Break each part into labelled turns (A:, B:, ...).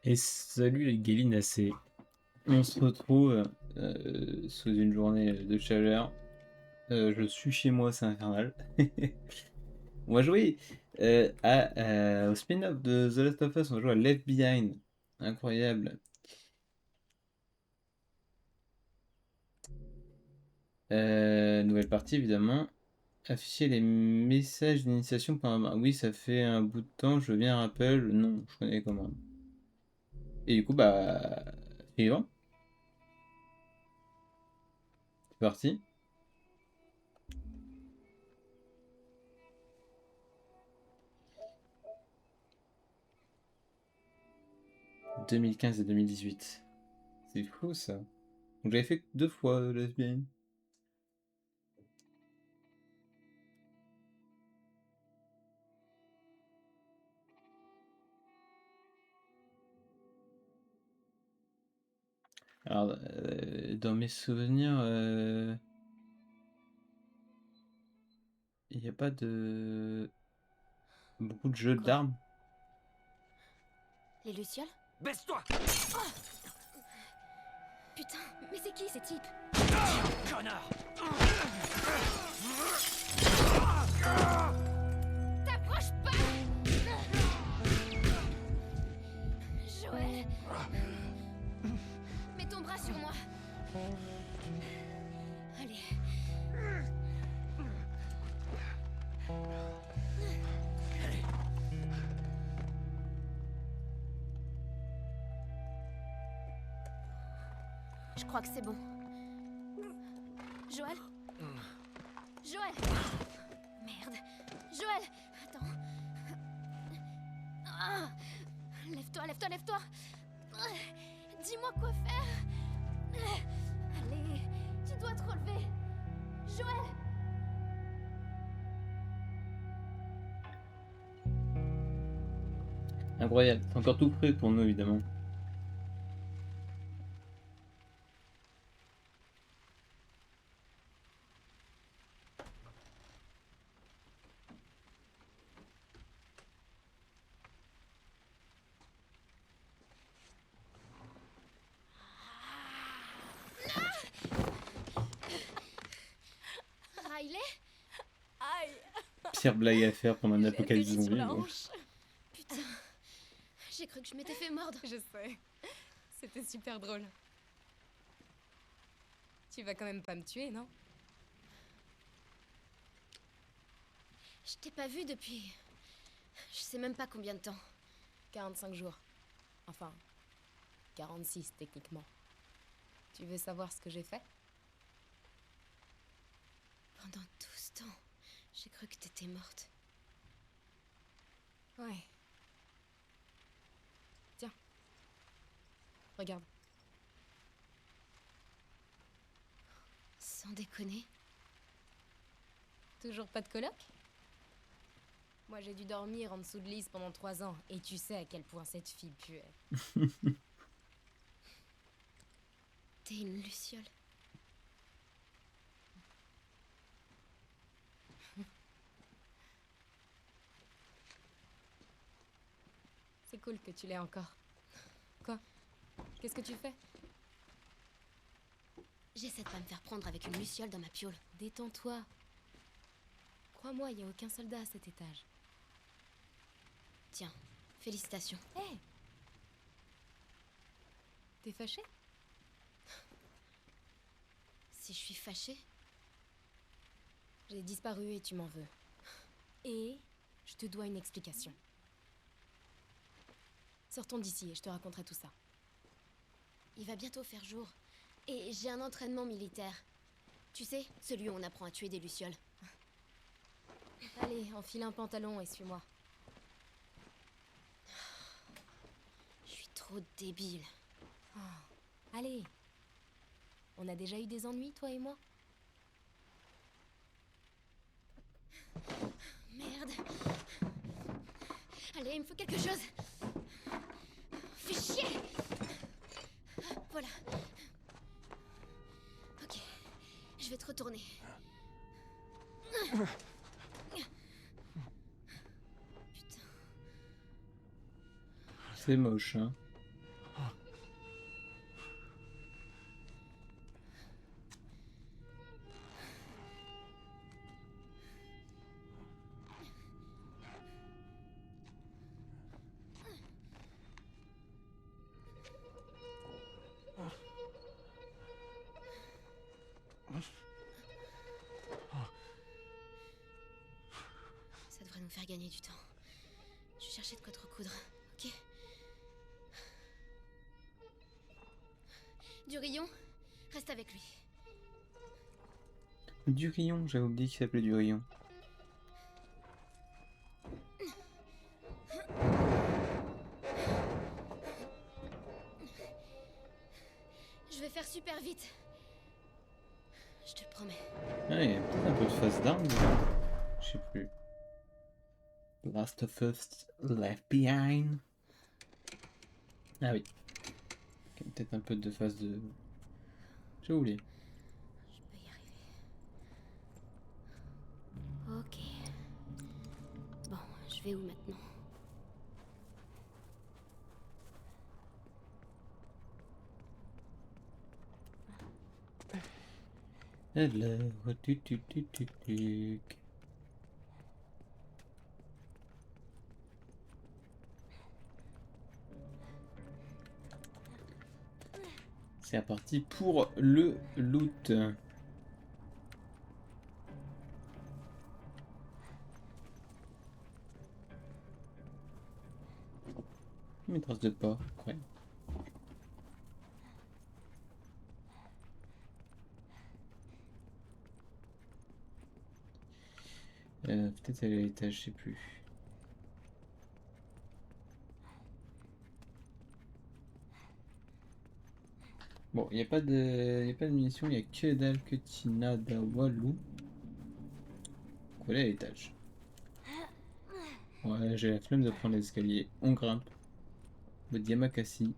A: Et salut les Gélinacées. On se retrouve sous une journée de chaleur. Je suis chez moi, c'est infernal. On va jouer au spin-off de The Last of Us. On va jouer à Left Behind. Incroyable. Nouvelle partie évidemment. Afficher les messages d'initiation par un... Oui, ça fait un bout de temps. Je veux bien un rappel. Non, je connais comment. Et du coup, bah... Suivant. C'est parti. 2015 et 2018. C'est fou ça. Donc j'avais fait que 2 fois lesbienne. Alors, dans mes souvenirs, il n'y a pas de... beaucoup de jeux
B: Quoi?
A: d'armes.
B: Les Lucioles?
C: Baisse-toi!
B: Putain, mais c'est qui ces types?
C: Connard!
B: T'approches pas! Joël! Mets ton bras sur moi! Allez. Je crois que c'est bon. Joël? Joël! Merde! Joël! Attends. Ah. Lève-toi, lève-toi, lève-toi! Dis-moi quoi faire! Allez, tu dois te relever! Joël!
A: Incroyable. C'est encore tout prêt pour nous évidemment.
B: Riley?
D: Aïe,
A: Pire blague à faire pendant un
D: j'ai
A: apocalypse
D: atterri sur
A: zombie.
D: la
A: Bon.
D: hanche.
B: Putain, j'ai cru que je m'étais fait mordre.
D: Je sais, c'était super drôle. Tu vas quand même pas me tuer, non?
B: Je t'ai pas vu depuis... Je sais même pas combien de temps.
D: 45 jours. Enfin, 46 techniquement. Tu veux savoir ce que j'ai fait?
B: Pendant tout ce temps, j'ai cru que t'étais morte.
D: Ouais. Tiens. Regarde.
B: Sans déconner.
D: Toujours pas de coloc? Moi j'ai dû dormir en dessous de Lise pendant 3 ans, et tu sais à quel point cette fille puait.
B: T'es une luciole.
D: C'est cool que tu l'aies encore. Quoi? Qu'est-ce que tu fais?
B: J'essaie de pas me faire prendre avec une luciole dans ma piole.
D: Détends-toi. Crois-moi, il y a aucun soldat à cet étage.
B: Tiens, félicitations.
D: Hé! T'es fâché?
B: Si je suis fâchée,
D: J'ai disparu et tu m'en veux. Et je te dois une explication. Sortons d'ici et je te raconterai tout ça.
B: il va bientôt faire jour. Et j'ai un entraînement militaire. Tu sais, celui où on apprend à tuer des lucioles.
D: Allez, enfile un pantalon et suis-moi.
B: Je suis trop débile.
D: Allez. On a déjà eu des ennuis, toi et moi?
B: Merde. Allez, il me faut quelque chose. Fais chier. Voilà. Ok. Je vais te retourner. Putain.
A: C'est moche, hein.
B: faire gagner du temps. Je cherchais de quoi te recoudre, ok? Durillon, reste avec lui.
A: Durillon, j'avais oublié qu'il s'appelait Durillon.
B: Je vais faire super vite. Je te le promets.
A: Ah, il y a peut-être un peu de face d'armes dedans. Je sais plus. Last of Us Left Behind. Ah oui. Il y a peut-être un peu de face de... J'ai oublié.
B: Je peux y arriver. Ok. Bon, je vais où maintenant?
A: Alors, tuc. C'est parti pour le loot. Mes traces de pas, ouais. Peut-être aller à l'étage, je sais plus. Bon, il n'y a pas de munitions, il n'y a que dalle que Tina da Walou. Donc voilà à l'étage. Ouais, j'ai la flemme de prendre les escaliers. On grimpe. Le Yamakasi.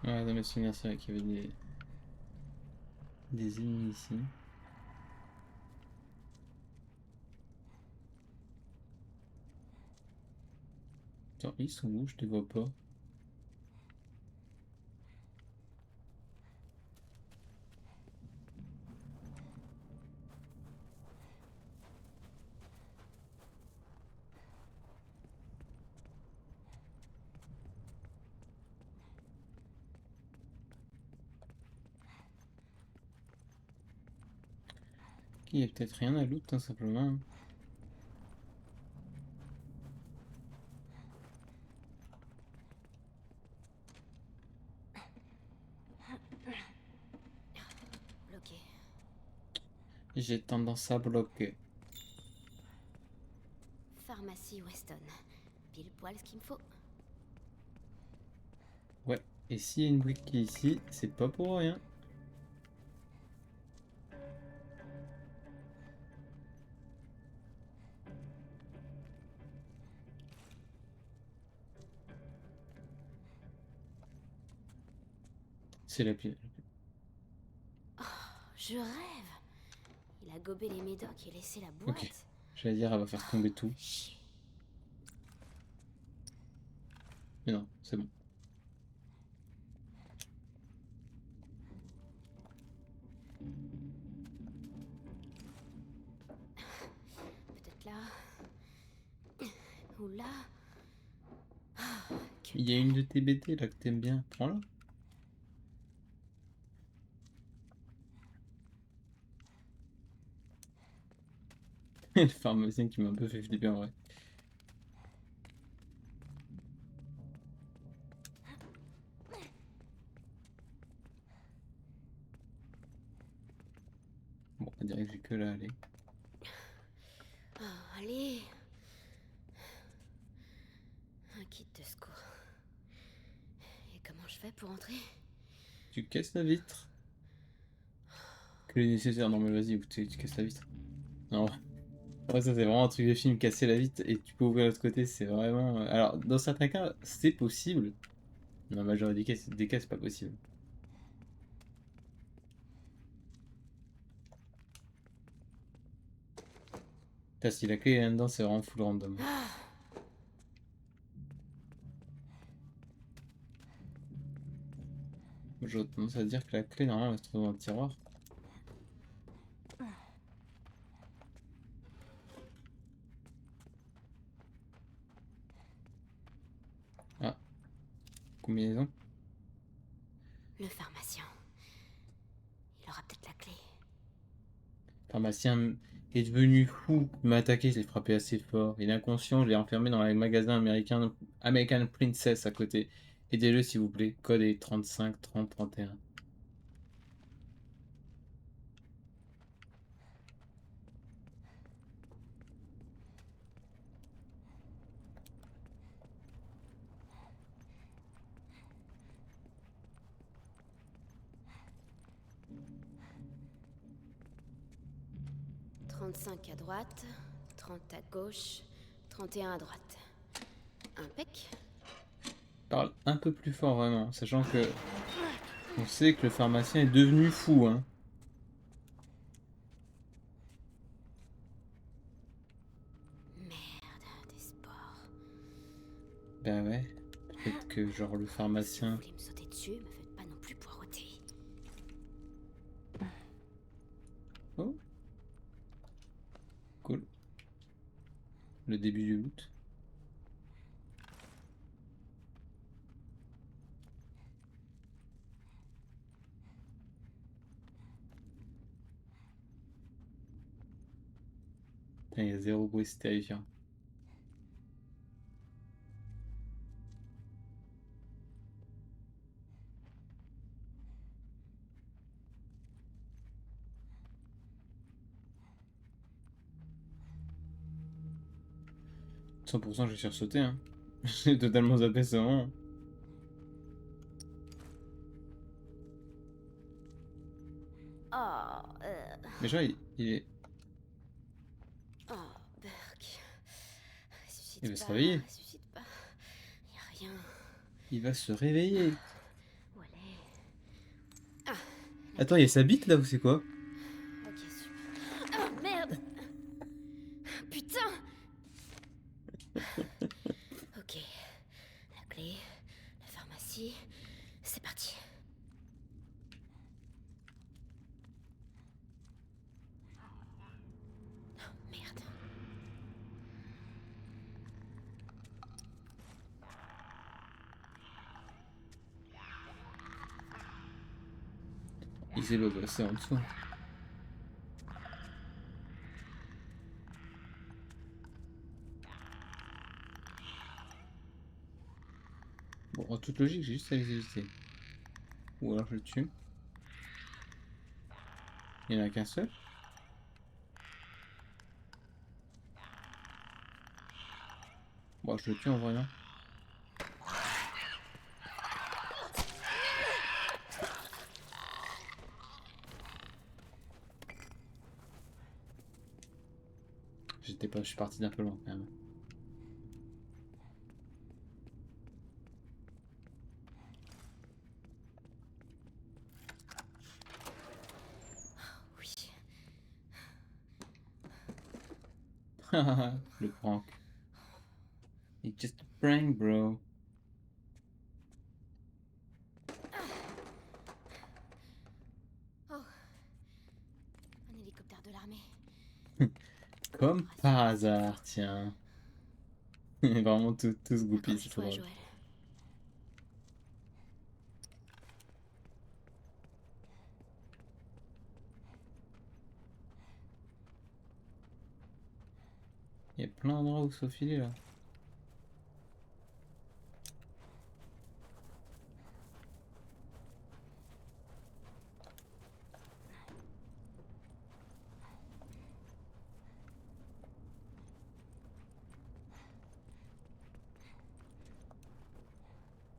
A: Ouais, dans mes souvenirs, c'est vrai qu'il y avait des ennemis ici. Attends, ils sont où? Je te vois pas. Il y a peut-être rien à loot, hein, simplement.
B: Bloqué.
A: J'ai tendance à bloquer.
B: Pharmacie Weston. Pile poil ce qu'il me faut.
A: Ouais, et s'il y a une brique qui est ici, c'est pas pour rien. C'est la pile.
B: Je rêve. Il a gobé les médocs et laissé la boîte.
A: Ok. J'allais dire, elle va faire tomber tout.
B: Chier.
A: Mais non, c'est bon.
B: Peut-être là. Ou là.
A: Il y a une de tes BT là que t'aimes bien. Prends-la. Le pharmacien qui m'a un peu fait flipper en vrai. Bon, on dirait que j'ai que là, allez.
B: Oh, allez. Un kit de secours. Et comment je fais pour entrer?
A: Tu casses la vitre. Que les nécessaires. Non mais vas-y, tu casses la vitre. Non. Ouais, ça c'est vraiment un truc de film, casser la vitre et tu peux ouvrir l'autre côté, c'est vraiment... Alors, dans certains cas, c'est possible. Dans la majorité des cas, c'est pas possible. Putain, si la clé est là-dedans, c'est vraiment full random. J'aurais tendance à dire que la clé, normalement, elle se trouve dans le tiroir. Ah, combinaison.
B: Le pharmacien. Il aura peut-être la clé.
A: Le pharmacien est devenu fou. Il m'a attaqué, je l'ai frappé assez fort. Il est inconscient, je l'ai enfermé dans un magasin américain, American Princess à côté. Aidez-le s'il vous plaît. Code est 35 30 31.
B: « 35 à droite, 30 à gauche, 31 à droite. Impec.
A: Parle un peu plus fort vraiment, sachant que on sait que le pharmacien est devenu fou, hein.
B: Merde, des spores.
A: Ben ouais. Peut-être que genre le
B: Si
A: pharmacien.
B: vous voulez me sauter dessus, me faites pas non plus poireauter.
A: Oh. Cool. Le début du loot. Putain, il y a zéro bruit, c'est terrifiant. « 100% je vais sursauter, hein. J'ai totalement zappé ce moment.
B: Oh,
A: Mais genre il est.
B: Oh, Burke. Ressuscite
A: Il va se
B: pas,
A: réveiller.
B: ressuscite pas. Y a rien.
A: Il va se réveiller.
B: Où elle est?
A: Attends, il y a sa bite là ou c'est quoi?
B: Ok, super. Oh, merde! Putain! Ok. La clé, la pharmacie. C'est parti. Oh, merde.
A: Il s'est pas passé en dessous. Bon, en toute logique, j'ai juste à les éviter. Ou alors je le tue. Il n'y en a qu'un seul. Bon, je le tue en vrai, non? J'étais pas, je suis parti d'un peu loin quand même.
B: Oui.
A: Le prank. It's just a prank, bro.
B: Oh. Un hélicoptère de l'armée.
A: Comme par hasard, tiens. Vraiment tous groupies, c'est trop
B: Accroche-toi,
A: drôle.
B: Joël.
A: Il y a plein d'endroits où se faufiler là.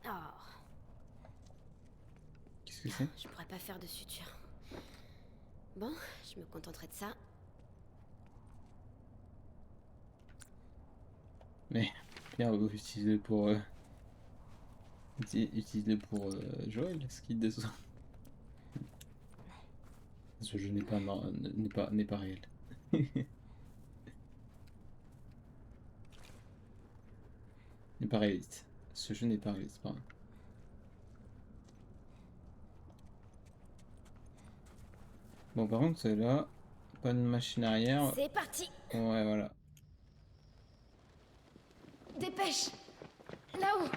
B: Oh.
A: Qu'est-ce que c'est?
B: Je pourrais pas faire de suture. Bon, je me contenterai de ça.
A: Mais Pierre, utilise-le pour. Utilise-le pour Joël, ce kit de soin. Ce jeu n'est pas réel. n'est pas réaliste. Ce jeu n'est pas réaliste, pardon. Bon, par contre, là, pas de machine arrière.
B: C'est parti.
A: Ouais, voilà.
B: Dépêche. Là-haut.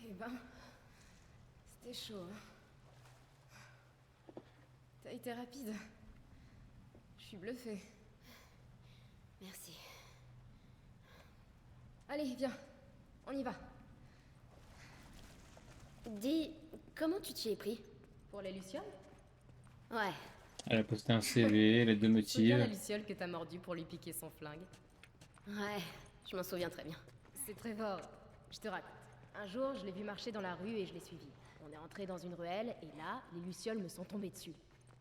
D: Eh ben, c'était chaud, hein. T'as été rapide. Je suis bluffée.
B: Merci.
D: Allez, viens. On y va.
B: Dis, comment tu t'y es pris?
D: Pour les lucioles?
B: Ouais.
A: Elle a posté un CV, lettre de
D: C'est bien la
A: motive.
D: luciole que t'as mordu pour lui piquer son flingue.
B: Ouais, je m'en souviens très bien.
D: C'est très fort. Je te raconte. Un jour, je l'ai vu marcher dans la rue et je l'ai suivi. On est entré dans une ruelle et là, les lucioles me sont tombées dessus.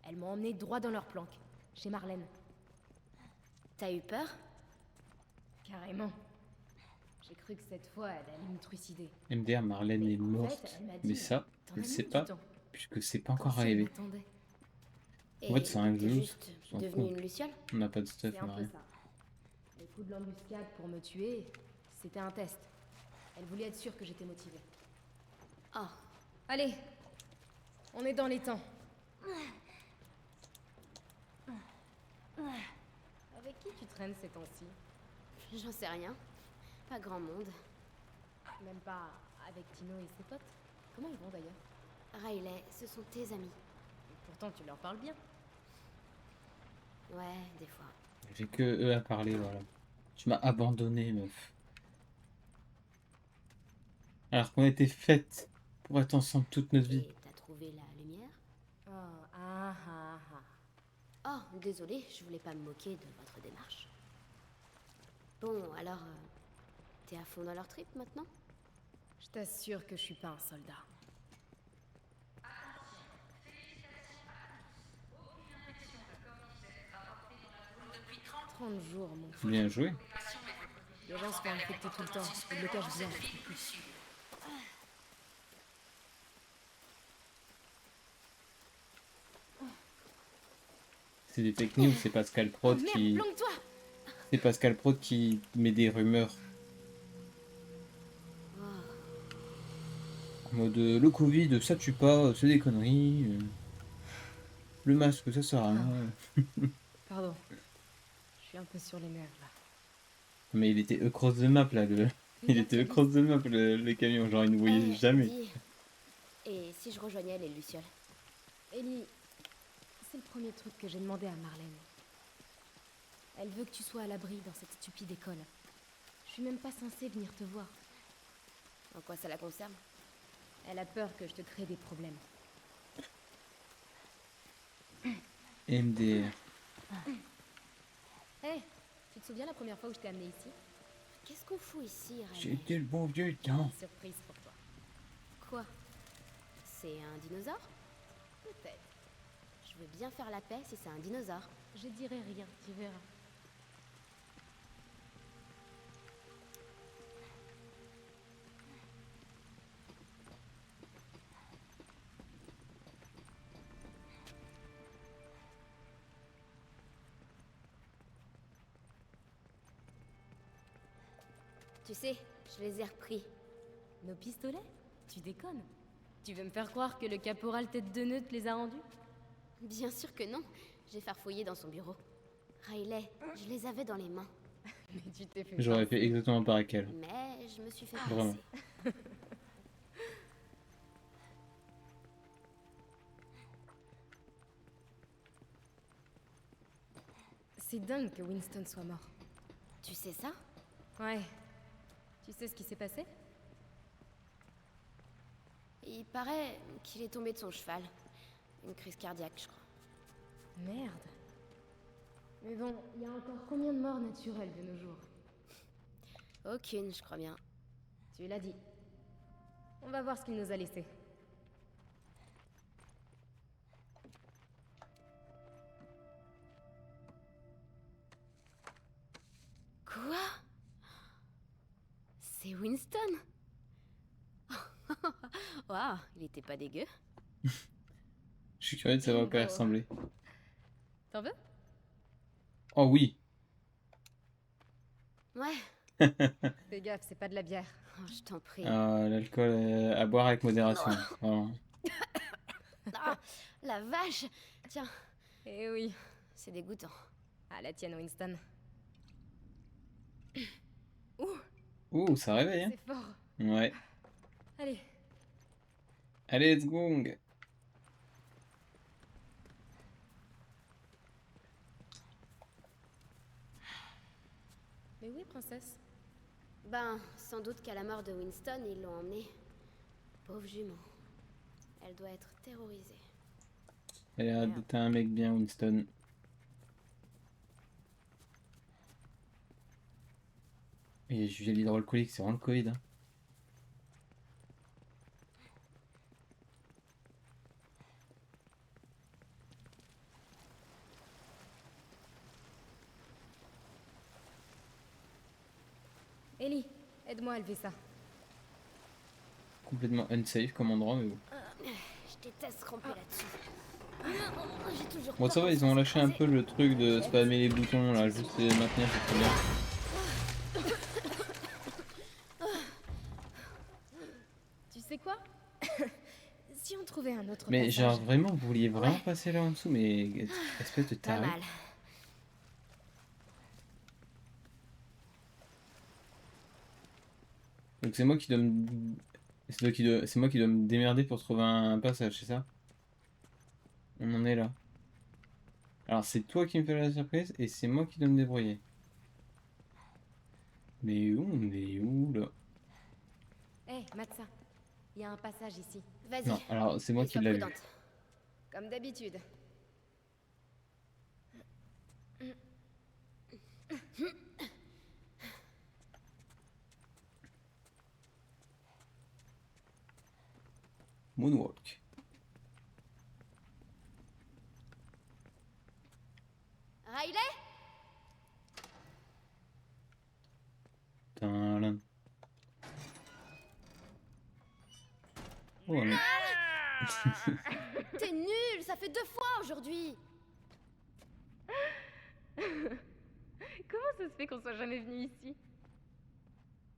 D: Elles m'ont emmené droit dans leur planque, chez Marlène.
B: T'as eu peur?
D: Carrément. J'ai cru que cette fois, elle allait me trucider.
A: MDR, Marlène est
D: En
A: morte.
D: fait, elle m'a dit,
A: Mais ça,
D: t'en
A: je
D: as
A: ne sais
D: mis
A: pas,
D: du temps.
A: puisque c'est pas
D: Comme
A: encore
D: si elle
A: arrivé.
D: m'attendait.
A: En fait, c'est un
B: t'es
A: jeu,
B: juste
A: on s'en
B: devenue
A: fout.
B: une luciole?
A: On n'a pas de stuff,
D: C'est
A: on
D: un
A: n'a
D: peu
A: rien.
D: ça. Les coups de l'embuscade pour me tuer, c'était un test. Elle voulait être sûre que j'étais motivée.
B: Oh,
D: Allez, on est dans les temps. Avec qui tu traînes ces temps-ci?
B: j'en sais rien. Pas grand monde.
D: Même pas avec Tino et ses potes? Comment ils vont d'ailleurs?
B: Riley, ce sont tes amis.
D: Pourtant tu leur parles bien.
B: Ouais, des fois.
A: J'ai que eux à parler, voilà. Tu m'as abandonné, meuf. Alors qu'on était faites pour être ensemble toute notre vie.
B: Et t'as trouvé la lumière?
D: Oh, ah ah ah.
B: Oh, désolé, je voulais pas me moquer de votre démarche. Bon, alors, t'es à fond dans leur trip maintenant?
D: Je t'assure que je suis pas un soldat. 30 jours, mon fou.
A: Bien joué.
D: Les gens se font infecter tout le temps. Ils le cachent bien.
A: C'est des fake news, c'est Pascal Prod
B: Merde,
A: qui...
B: planque-toi!
A: C'est Pascal Prod qui met des rumeurs. En mode, le Covid, ça tue pas, c'est des conneries. Le masque, ça sert à rien.
D: Pardon. Je suis un peu sur les nerfs, là.
A: Mais il était across the map, là. Il était across the map, le camion. Genre, il ne voyait jamais.
B: Dis, et si je rejoignais les lucioles?
D: Ellie, c'est le premier truc que j'ai demandé à Marlène. Elle veut que tu sois à l'abri dans cette stupide école. Je suis même pas censée venir te voir.
B: En quoi ça la concerne?
D: Elle a peur que je te crée des problèmes.
A: MDR.
D: Hé, tu te souviens la première fois où je t'ai amené ici?
B: Qu'est-ce qu'on fout ici, Riley?
A: C'était le bon vieux temps.
D: Surprise pour toi.
B: Quoi? C'est un dinosaure?
D: Peut-être.
B: Je veux bien faire la paix si c'est un dinosaure.
D: Je dirai rien, tu verras.
B: Tu sais, je les ai repris.
D: Nos pistolets? Tu déconnes? Tu veux me faire croire que le caporal tête de nœud te les a rendus?
B: Bien sûr que non. J'ai farfouillé dans son bureau. Riley, je les avais dans les mains.
D: Mais tu t'es fait
A: J'aurais fait exactement pareil qu'elle.
B: Mais je me suis fait
A: Vraiment.
B: passer.
D: C'est dingue que Winston soit mort.
B: Tu sais ça?
D: Ouais. Tu sais ce qui s'est passé?
B: Il paraît qu'il est tombé de son cheval. Une crise cardiaque, je crois.
D: Merde. Mais bon, il y a encore combien de morts naturelles de nos jours?
B: Aucune, je crois bien.
D: Tu l'as dit. On va voir ce qu'il nous a laissé.
B: Quoi? C'est Winston? Waouh, il était pas dégueu.
A: Je suis curieux de savoir à quoi il
D: Bon.
A: ressemblait.
D: T'en veux?
A: Oh oui.
B: Ouais.
D: Fais gaffe, c'est pas de la bière.
B: Oh, je t'en prie.
A: L'alcool à boire avec modération. Vraiment.
B: Ah, la vache. Tiens,
D: Eh oui.
B: c'est dégoûtant.
D: À la tienne, Winston.
A: Ouh, ça réveille, hein.
D: C'est fort.
A: Ouais.
D: Allez.
A: Allez, let's go.
D: Mais oui, princesse.
B: Ben, sans doute qu'à la mort de Winston, ils l'ont emmenée. Pauvre jument. Elle doit être terrorisée.
A: Elle a l'air d'être un mec bien, Winston. Et j'ai l'hydroalcoolique, c'est vraiment le Covid, hein.
D: Ellie, aide-moi à lever ça.
A: Complètement unsafe comme endroit, mais bon.
B: Je déteste ramper là-dessus. J'ai toujours
A: Bon,
B: peur
A: ça va,
B: de
A: ils
B: se
A: ont lâché un
B: écraser.
A: peu le truc de spammer les boutons, là, juste les maintenir, c'est très bien.
D: Tu sais quoi? Si on trouvait un autre
A: Mais
D: passage...
A: genre, vraiment, vous vouliez vraiment
B: Ouais.
A: passer là en dessous, mais espèce de
B: Pas
A: taré.
B: mal.
A: Donc c'est moi qui dois me... C'est moi qui dois me démerder pour trouver un passage, c'est ça? On en est là. Alors c'est toi qui me fais la surprise et c'est moi qui dois me débrouiller. Mais où on est où là?
D: Hé, Matza, il y a un passage ici.
B: Vas-y.
A: Non, alors c'est moi
B: Et
A: qui
B: sois
A: l'ai
B: prudente.
A: vu.
D: Comme d'habitude.
A: Moonwalk.
B: Riley?
A: Tadam. Oh, un mec.
B: T'es nul, ça fait 2 fois aujourd'hui.
D: Comment ça se fait qu'on soit jamais venu ici?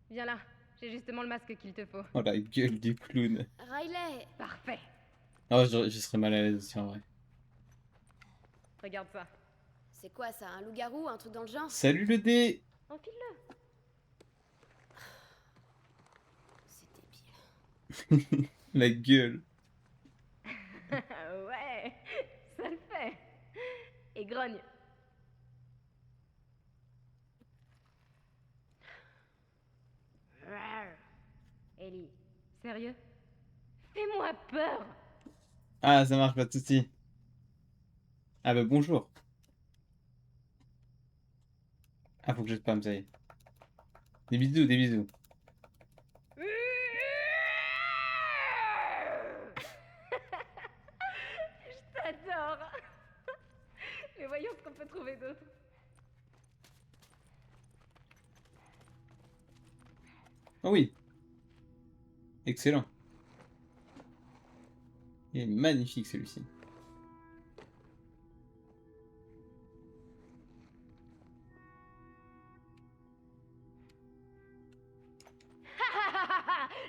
D: Viens là, j'ai justement le masque qu'il te faut.
A: Oh la gueule du clown.
B: Riley,
D: Parfait.
A: Oh, je serais mal à l'aise aussi en vrai.
D: Regarde ça.
B: c'est quoi ça, un loup-garou, un truc dans le genre?
A: Salut le dé!
D: Enfile-le.
B: C'est débile.
A: La gueule.
D: Ouais, ça le fait. Et grogne. Ellie, sérieux? Fais-moi peur.
A: Ah, ça marche pas de soucis. Ah bah bonjour. Ah, faut que je spam, ça y est. Des bisous, des bisous.
D: Je t'adore. Mais voyons ce qu'on peut trouver d'autre.
A: Ah oui. Excellent. Il est magnifique celui-ci.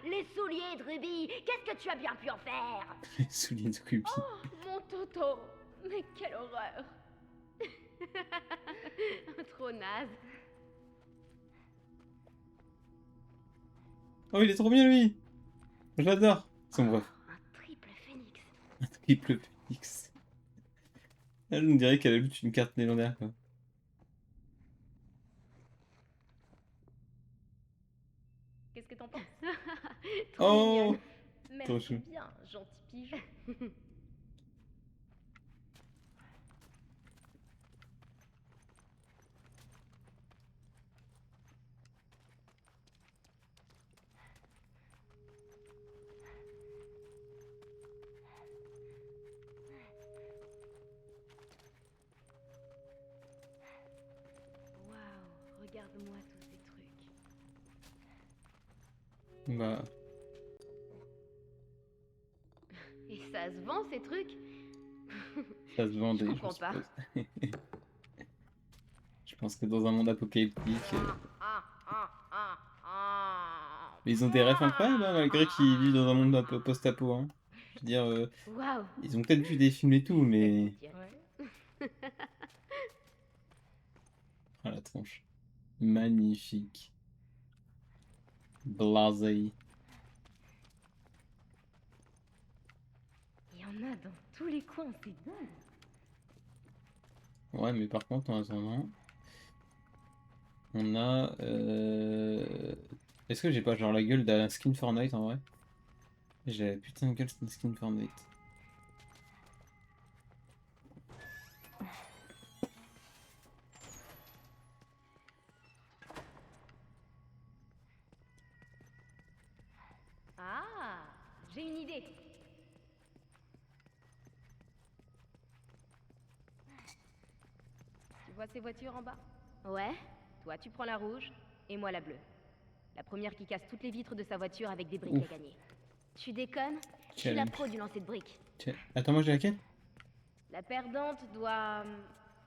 E: Les souliers de Ruby, qu'est-ce que tu as bien pu en faire?
A: Les souliers de Ruby.
D: Oh, mon Toto. Mais quelle horreur. Trop naze.
A: Oh, il est trop bien lui. Je l'adore. Son bref.
E: Un triple phénix.
A: Un triple phoenix. Elle on dirait qu'elle a lu une carte légendaire quoi.
D: Qu'est-ce que t'en penses?
E: Trop
A: Oh!
E: mignonne.
A: Trop
D: Merci
A: chou.
D: bien, gentil pigeon. Waouh, regarde-moi tous ces trucs.
A: Bah.
D: Et ça se vend ces trucs?
A: Ça se vendait,
D: Je
A: je
D: comprends pas.
A: suppose. Je pense que dans un monde apocalyptique... Mais ils ont des rêves incroyables, hein, malgré qu'ils vivent dans un monde un peu post-apo. Hein. Je veux dire,
D: Waouh!
A: ils ont peut-être vu des films et tout, mais...
D: Ouais.
A: Ah, la tronche. Magnifique. Blasé.
D: Il y en a dans tous les coins, c'est dingue.
A: Ouais, mais par contre, en attendant, on a... Est-ce que j'ai pas genre la gueule d'un skin Fortnite en vrai? J'ai la putain de gueule d'un skin Fortnite.
D: Ah, j'ai une idée. Tu vois ces voitures en bas?
B: Ouais?
D: Toi, tu prends la rouge et moi la bleue. La première qui casse toutes les vitres de sa voiture avec des briques
A: Ouf.
D: à gagner.
B: Tu déconnes? Je suis la
A: Challenge.
B: pro du lancer de briques.
A: Tiens, attends, moi j'ai laquelle?
D: La perdante doit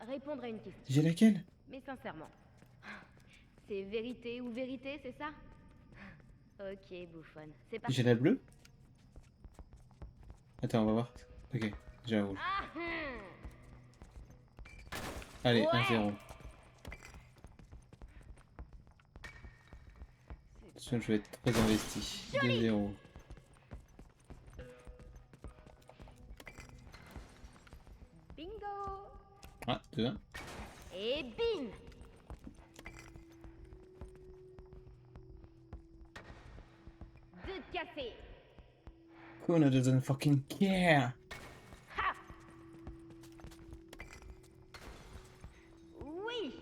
D: répondre à une question.
A: J'ai laquelle?
D: Mais sincèrement. C'est vérité ou vérité, c'est ça? Ok, bouffonne. C'est parti.
A: J'ai la bleue? Attends, on va voir. Ok, j'ai la rouge.
D: Ah,
A: Allez,
D: Ouais.
A: 1-0. Attention, je vais être très investi. 2-0.
D: Bingo!
A: Ah, 2-1.
D: Et bim! Deux de café.
A: Kuna doesn't fucking care.
D: Ha! Oui!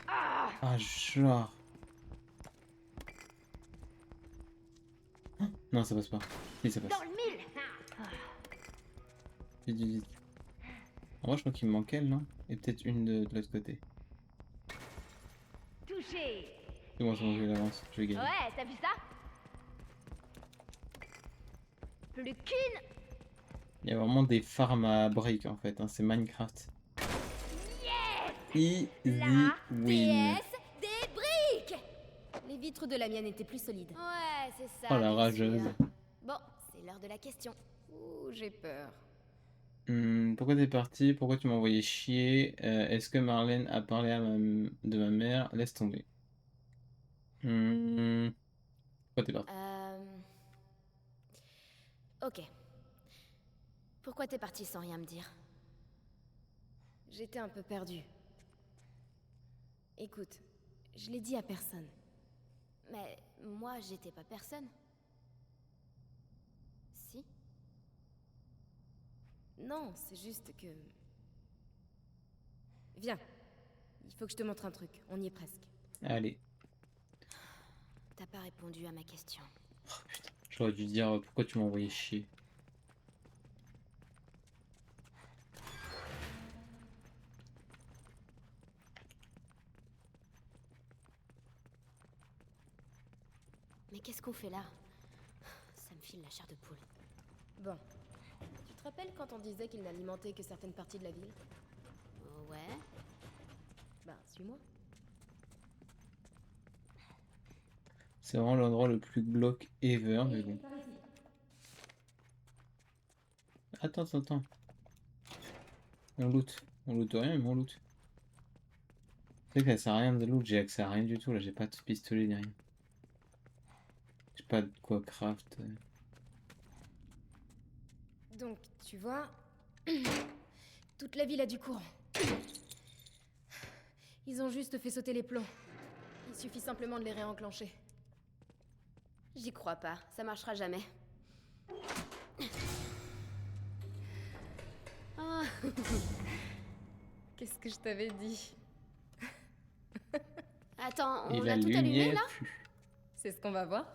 D: Ah!
A: Ah, genre. Ah, non, ça passe pas. Si, ça passe.
D: Dans le mille!
A: Vite, vite, vite. En vrai, je crois qu'il me manque elle, non? Et peut-être une de l'autre côté.
D: Touché!
A: C'est bon, je vais l'avance. Je vais gagner.
D: Ouais, t'as vu ça? Plus qu'une!
A: Il y a vraiment des farms à break en fait. Hein. C'est Minecraft. Easy
D: La
A: win.
B: des briques!
D: Les vitres de la mienne étaient plus solides.
B: Ouais, c'est ça.
A: Oh la
B: bien
A: rageuse.
B: sûr. Bon, c'est l'heure de la question.
D: Ouh, j'ai peur.
A: Pourquoi t'es parti? Pourquoi tu m'as envoyé chier? Est-ce que Marlène a parlé de ma mère? Laisse tomber. Pourquoi t'es parti?
B: Ok. Pourquoi t'es parti sans rien me dire?
D: J'étais un peu perdue. Écoute, je l'ai dit à personne.
B: Mais moi, j'étais pas personne. Si?
D: Non, c'est juste que... Viens. Il faut que je te montre un truc. On y est presque.
A: Allez.
B: T'as pas répondu à ma question.
A: Oh, putain. J'aurais dû dire pourquoi tu m'as envoyé chier.
B: Mais qu'est-ce qu'on fait là? Ça me file la chair de poule.
D: Bon. Tu te rappelles quand on disait qu'il n'alimentait que certaines parties de la ville?
B: Ouais.
D: Ben, suis-moi.
A: C'est vraiment l'endroit le plus glauque ever, mais bon. Attends, attends, attends. On loot. On loot rien, mais on loot. C'est que ça sert à rien de loot, j'ai accès à rien du tout, là j'ai pas de pistolet ni rien. J'ai pas de quoi craft.
D: Donc, tu vois... toute la ville a du courant. Ils ont juste fait sauter les plombs. Il suffit simplement de les réenclencher.
B: J'y crois pas, ça marchera jamais. Ah,
D: Qu'est-ce que je t'avais dit?
B: attends,
A: Et
B: on
A: la
B: a tout allumé
A: lumière
B: là?
A: pue.
D: C'est ce qu'on va voir.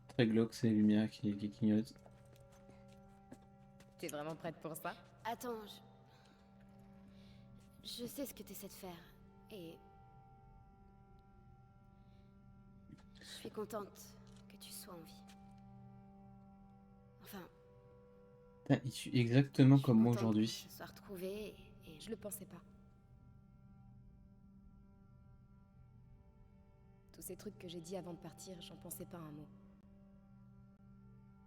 A: Très glauque, c'est les lumières qui clignotent.
D: T'es vraiment prête pour ça?
B: Attends, je sais ce que t'essaies de faire. Et... suis contente que tu sois en vie. Enfin,
A: Putain, il suit exactement
B: je suis
A: comme moi
B: contente qu'on
A: aujourd'hui.
B: se soit retrouvés et
D: Je le pensais pas. Tous ces trucs que j'ai dit avant de partir, j'en pensais pas un mot.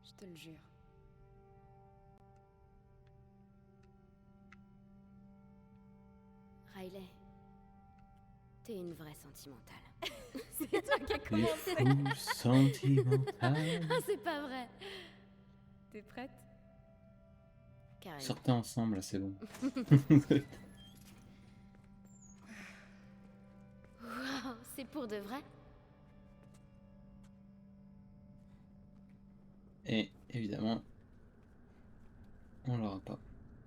D: Je te le jure.
B: Riley, t'es une vraie sentimentale.
D: C'est toi qui as
A: Les
D: commencé.
A: fous sentimentaux.
B: Ah, c'est pas vrai.
D: T'es prête?
B: Carrément.
A: Sortez ensemble, là, c'est bon.
B: Wow, c'est pour de vrai?
A: Et évidemment, on l'aura pas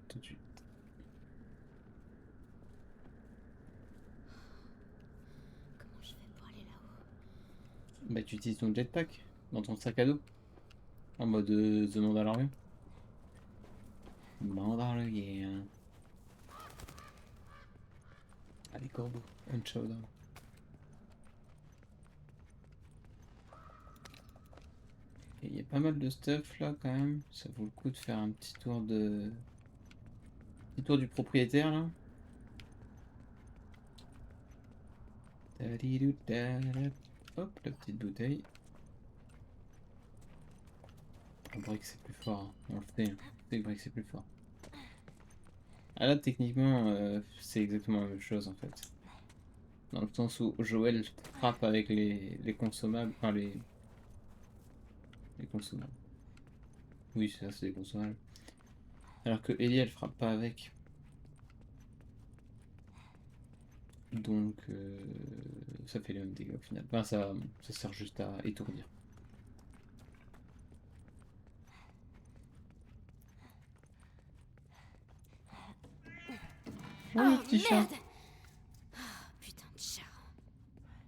A: tout de suite.
B: Comment je fais pour aller là-haut?
A: Bah, tu utilises ton jetpack dans ton sac à dos. En mode The Mandalorian. Mandalorian. Allez, corbeau. Un showdown. Et il y a pas mal de stuff là quand même. Ça vaut le coup de faire un petit tour de. Petit tour du propriétaire là. Tadidou-tadap. Hop, la petite bouteille. On dirait que c'est plus fort, hein. On le fait, hein. C'est vrai que c'est plus fort. Ah là, techniquement, c'est exactement la même chose en fait. Dans le sens où Joël frappe avec les consommables. Enfin, les consommables. Oui, ça, c'est des consommables. Alors que Ellie, elle frappe pas avec. Donc, ça fait les mêmes dégâts au final. Enfin, ça sert juste à étourdir. Oui,
B: Oh,
A: petit chat.
B: merde! Oh, putain de chat.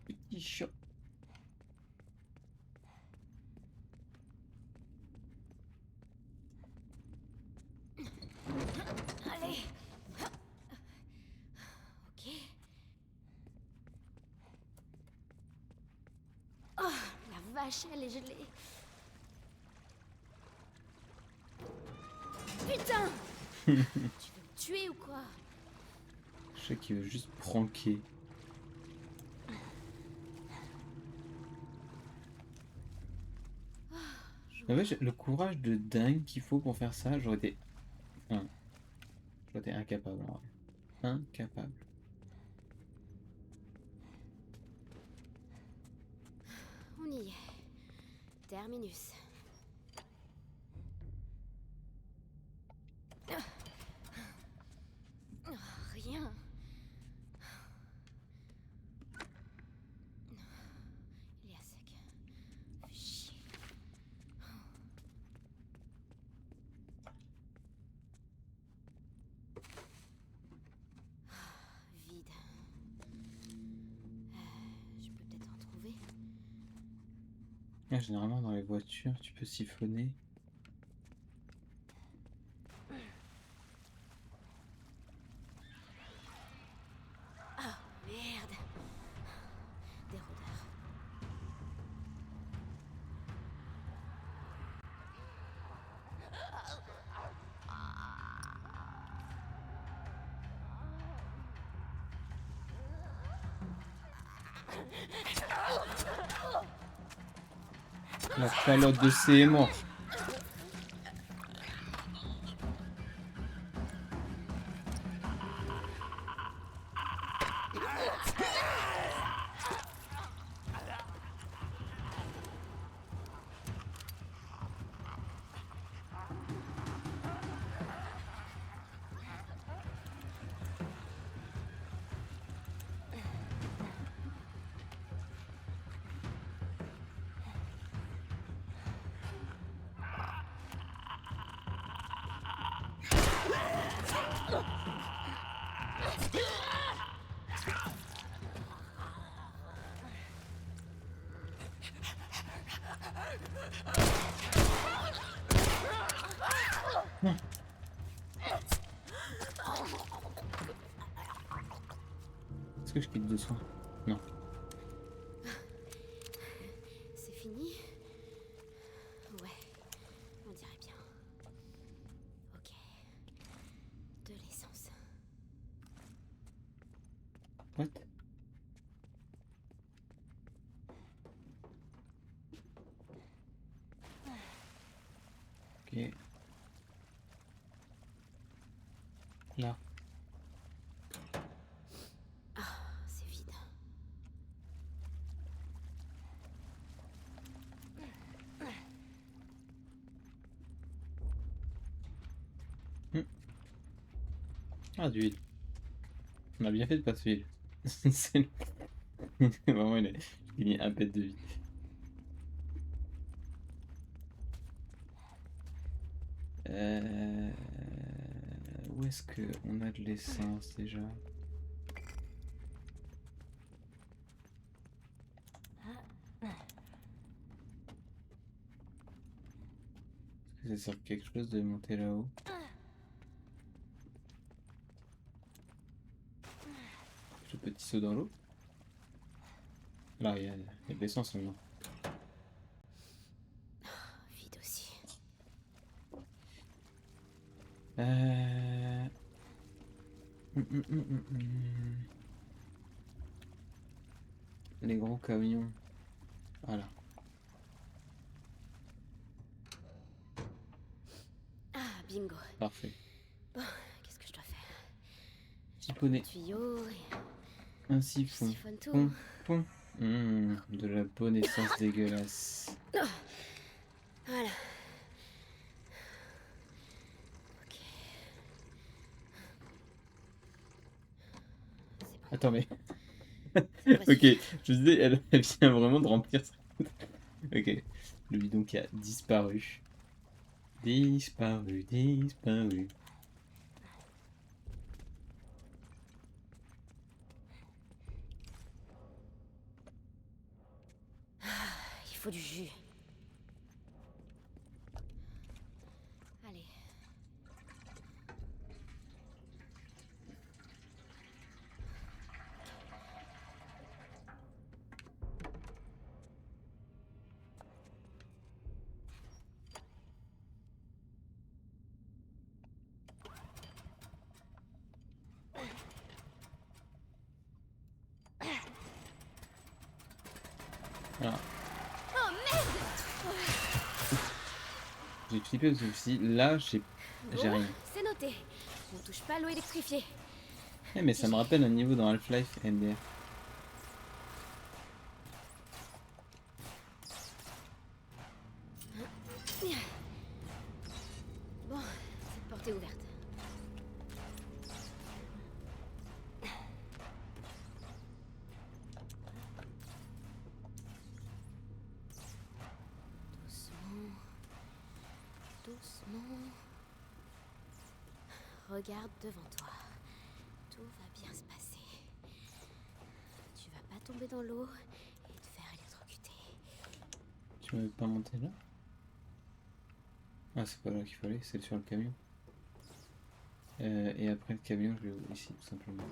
A: Petit chat.
B: Allez! Ok. Oh, la vache, elle est gelée. Putain! Tu veux me tuer ou quoi?
A: Chat qui veut juste pranker. En fait, le courage de dingue qu'il faut pour faire ça, j'aurais été. Enfin, j'aurais été incapable en vrai. Incapable.
B: On y est. Terminus. Oh, rien. Il est à sec. Fais chier. Vide. Je peux peut-être en trouver.
A: Ah, généralement, dans les voitures, tu peux siphonner.
B: Oh merde. Des rôdeurs.
A: La calotte de ses morts. Est-ce que je quitte de soin? Non. Là.
B: C'est vide.
A: Ah, d'huile. On a bien fait de pas de huile. C'est vraiment, il a gagné un pet de vie. Euh... Où est-ce que on a de l'essence déjà? Est-ce que ça sert à quelque chose de monter là-haut? Ce petit saut dans l'eau? Là, il y a de l'essence maintenant.
B: Vide aussi.
A: Euh... hum. Les gros camions. Voilà,
B: Ah, bingo.
A: parfait.
B: Bon, qu'est-ce que je dois faire? Je prends
A: Siphonner.
B: le tuyau et
A: Un
B: je
A: siphon.
B: siphonne tout.
A: Pom, pom. De la bonne essence dégueulasse.
B: Voilà. Ok. C'est bon.
A: Attends, mais.
B: Ça devrait
A: Ok,
B: suffire.
A: je me disais, elle vient vraiment de remplir ça. Ok, le bidon qui a disparu. Disparu, disparu.
B: Il faut du jus. Allez.
A: Voilà.
B: Oh merde!
A: J'ai flippé parce que je me suis dit, là, j'ai
B: Bon,
A: rien.
B: c'est noté. On touche pas à l'eau électrifiée.
A: Eh, mais ça me rappelle un niveau dans Half-Life MDR.
B: Bon, cette porte est ouverte. Doucement. Doucement. Regarde devant toi. Tout va bien se passer. Tu vas pas tomber dans l'eau et te faire électrocuter.
A: Tu m'avais pas monté là? Ah, c'est pas là qu'il fallait, c'est sur le camion. Et après le camion, je vais ici, tout simplement.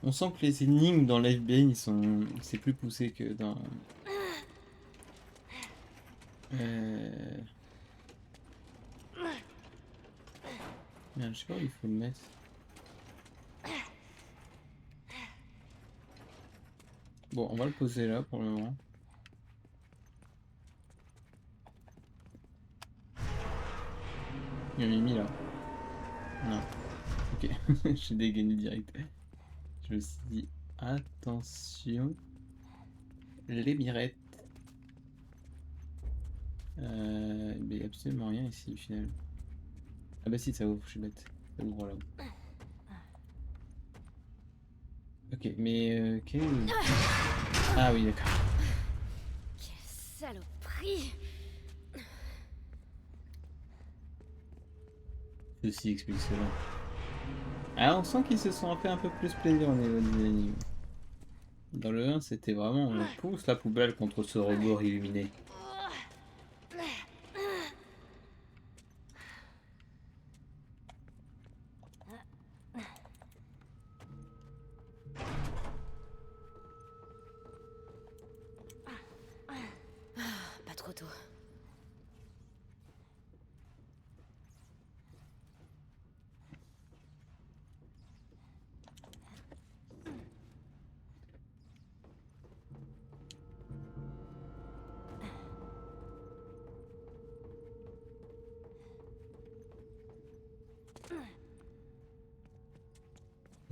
A: On sent que les énigmes dans l'FBI, ils sont... c'est plus poussé que dans... Merde, je sais pas où il faut le mettre. Bon, on va le poser là pour le moment. Il m'a mis là. Non. Ok, j'ai dégainé direct. Je me suis dit, attention. Les mirettes. Mais il y a absolument rien ici au final. Ah bah si, ça ouvre, je suis bête. Ça ouvre là. Ok, mais quel... Ah oui, d'accord.
B: Quelle saloperie!
A: Ceci explique cela. Ah, on sent qu'ils se sont fait un peu plus plaisir au niveau des énigmes. Dans le 1, c'était vraiment on pousse la poubelle contre ce rebord illuminé.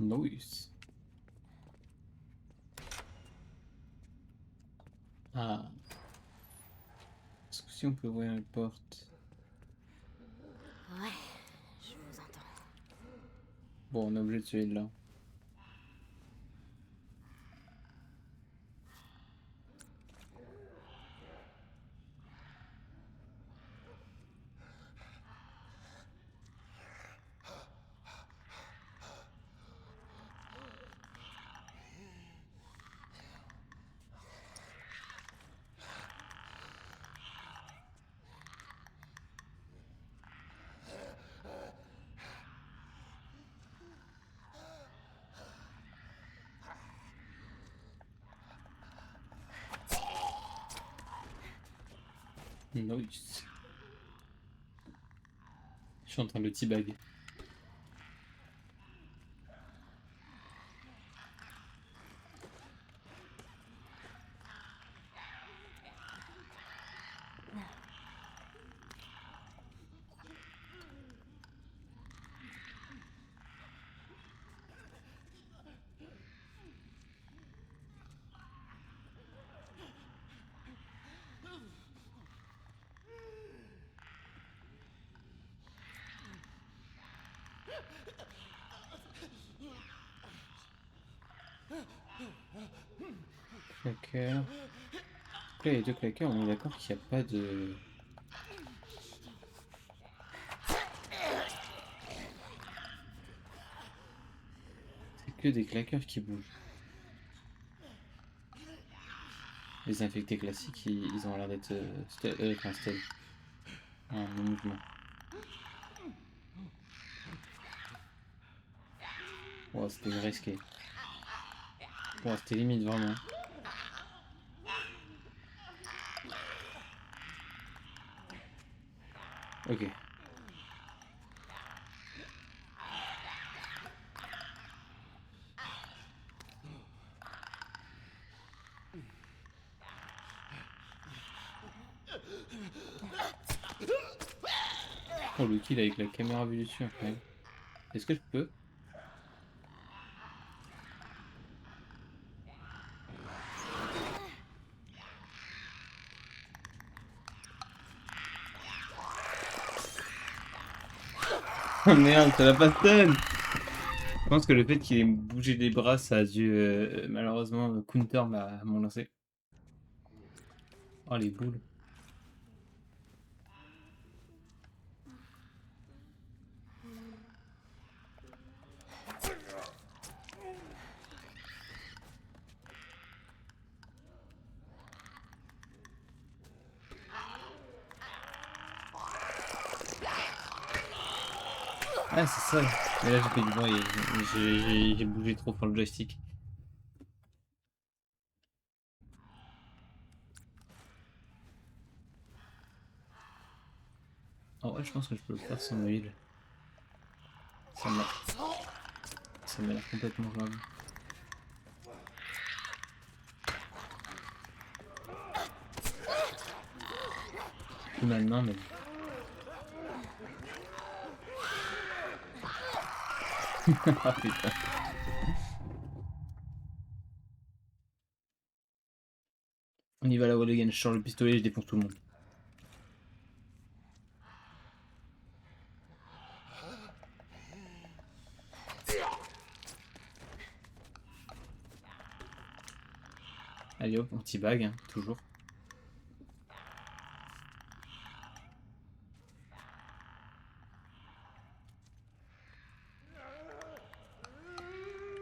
A: Nice. Ah. Est-ce que si on peut ouvrir une porte?
B: Ouais, je vous entends.
A: Bon, on est obligé de celui-là. Nice. Je suis en train de le teabag. Claqueur. Là, les deux claqueurs, on est d'accord qu'il n'y a pas de... C'est que des claqueurs qui bougent. Les infectés classiques, ils ont l'air d'être enfin, stealth. En mouvement. Oh, c'était risqué. Oh, c'était limite vraiment. Ok. Oh, le kill avec la caméra vue dessus, incroyable. Est-ce que je peux? Oh merde, ça l'a pas stun! Je pense que le fait qu'il ait bougé les bras, ça a dû malheureusement counter mon lancer. Oh les boules. Ah c'est ça. Mais là j'ai fait du bruit et j'ai bougé trop pour le joystick. Oh ouais, je pense que je peux le faire sans le heal. Ça m'a l'air complètement grave. Plus maintenant, mais... Ah putain. On y va la wall again, je sors le pistolet et je défonce tout le monde. Allez hop, on teabag, hein, toujours.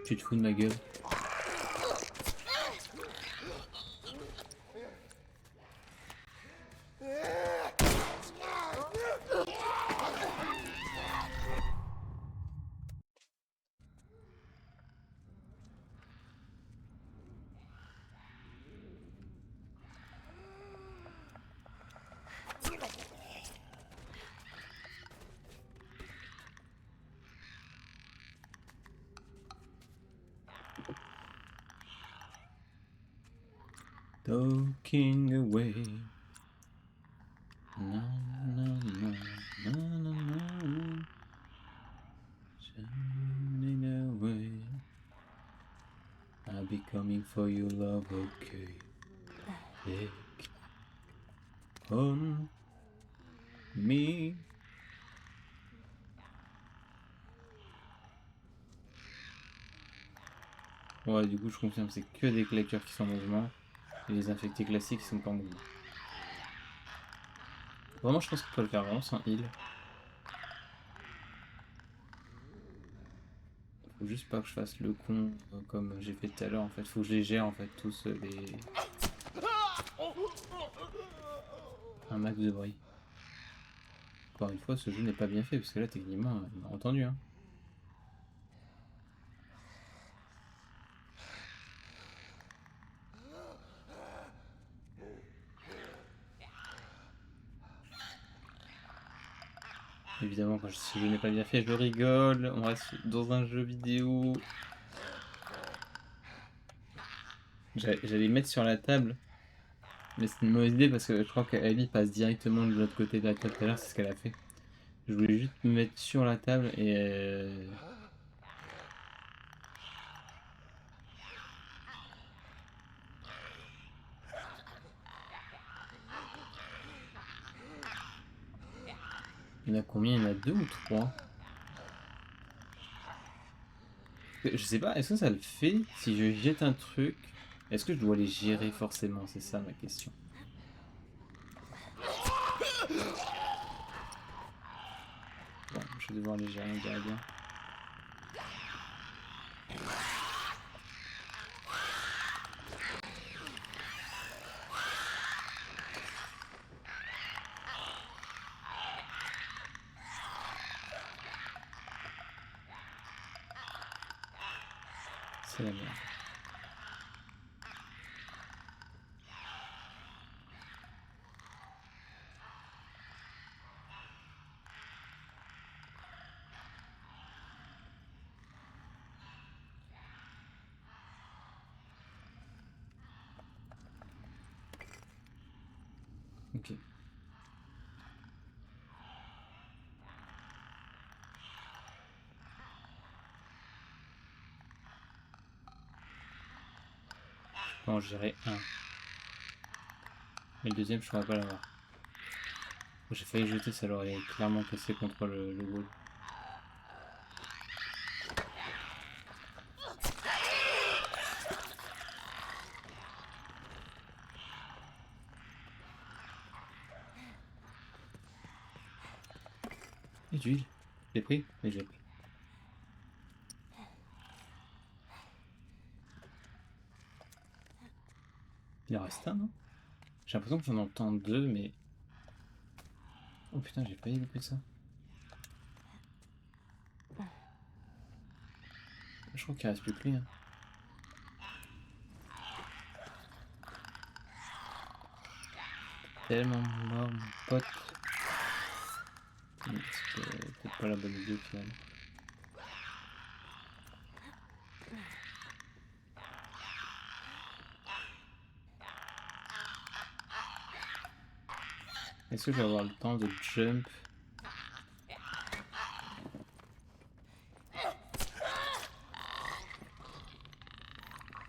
A: Tu te fous de ma gueule. Talking away. Na, na, na, na, na, na. coming for your love, okay. Take on me. Ouais, du coup, je confirme, c'est que des claqueurs qui sont en mouvement. Et les infectés classiques, ils sont pas en mouvement. Vraiment, je pense qu'on peut le faire vraiment sans heal. Faut juste pas que je fasse le con comme j'ai fait tout à l'heure en fait. Faut que je les gère en fait tous les. Un max de bruit. Encore une fois, ce jeu n'est pas bien fait parce que là, techniquement, il m'a entendu. Hein. Évidemment, quand ce jeu n'est pas bien fait, je rigole. On reste dans un jeu vidéo. J'allais mettre sur la table. Mais c'est une mauvaise idée parce que je crois qu'Ali passe directement de l'autre côté de la table tout à l'heure, c'est ce qu'elle a fait. Je voulais juste me mettre sur la table et... Il y en a combien? Il y en a 2 ou 3? Je sais pas, est-ce que ça le fait si je jette un truc? Est-ce que je dois les gérer forcément? C'est ça ma question. Bon, je vais devoir les gérer, on dirait bien. C'est la merde. Ok. Bon, j'irai un. Mais le deuxième, je pourrais pas l'avoir. J'ai failli jeter, ça l'aurait clairement cassé contre le wall. Et d'huile. Je l'ai pris? Oui, je l'ai pris. Il en reste un, non? J'ai l'impression que j'en entends 2, mais... Oh putain, j'ai failli louper ça. Je crois qu'il reste plus que lui. Hein. Tellement mort, mon pote. C'est peut-être pas la bonne idée au final. Est-ce que je vais avoir le temps de jump?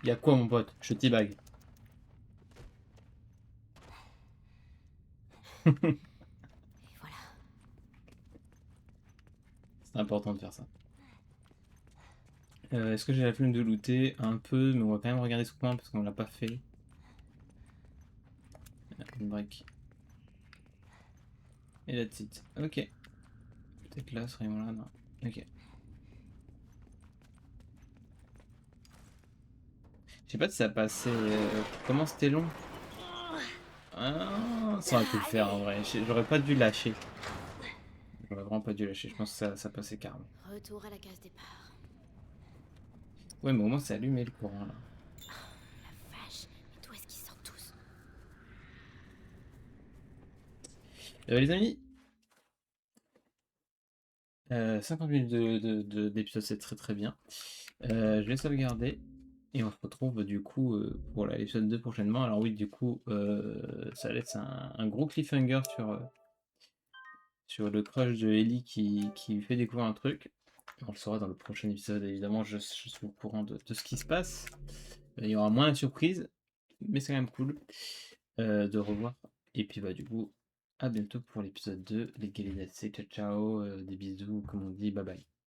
A: Y'a quoi mon pote? Je teabag.
B: Et voilà.
A: C'est important de faire ça. Est-ce que j'ai la flemme de looter? Un peu, mais on va quand même regarder ce coin parce qu'on l'a pas fait. Une brique. Et la petite. Ok. Peut-être là, serions là, non. Ok. Je sais pas si ça passait. Comment c'était long? Ah, ça aurait pu le faire en vrai. J'aurais pas dû lâcher. J'aurais vraiment pas dû lâcher. Je pense que ça passait carrément.
B: Retour à la case départ.
A: Ouais, mais au moins c'est allumé le courant là.
B: La vache, mais d'où est-ce qu'ils sortent tous?
A: Les amis, 50 minutes d'épisode, c'est très très bien. Je vais sauvegarder et on se retrouve du coup pour l'épisode 2 prochainement. Alors oui, du coup, ça laisse un gros cliffhanger sur le crush de Ellie qui lui fait découvrir un truc. On le saura dans le prochain épisode, évidemment, je suis au courant de ce qui se passe. Il y aura moins de surprises, mais c'est quand même cool de revoir. Et puis bah du coup, à bientôt pour l'épisode 2, les Gallinacés, ciao ciao, des bisous, comme on dit, bye bye.